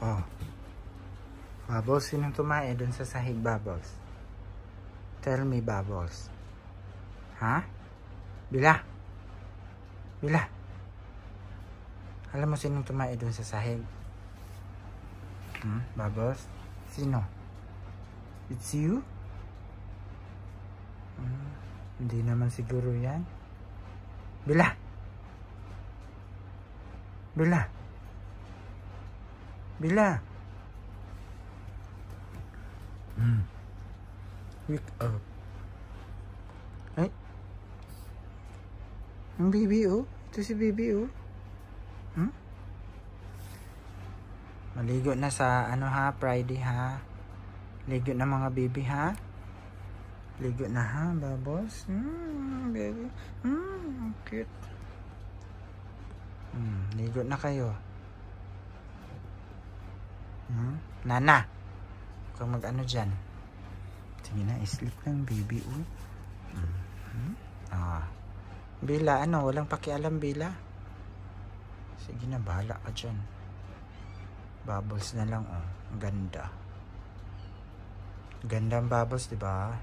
Oh. Bubbles, sinong tumae dun sa sahig, Bubbles? Tell me, Bubbles. Ha? Bila? Bila? Alam mo sinong tumae dun sa sahig? Bubbles? Sino? It's you? Hindi naman siguro yan. Bila? Bila? Bila? Wake up. Ay? Ang baby, oh. Ito si baby, oh. Maligo na sa ano ha, Friday ha. Ligo na mga baby ha. Ligo na ha, Bubbles. Baby. Cute. Ligo na kayo. Nana. Kung mag-ano dyan. Sige na, sleep lang baby. Bila, ano? Walang pakialam, Bila. Sige na, bahala ka dyan. Bubbles na lang, oh. Ganda. Ganda ang Bubbles, diba?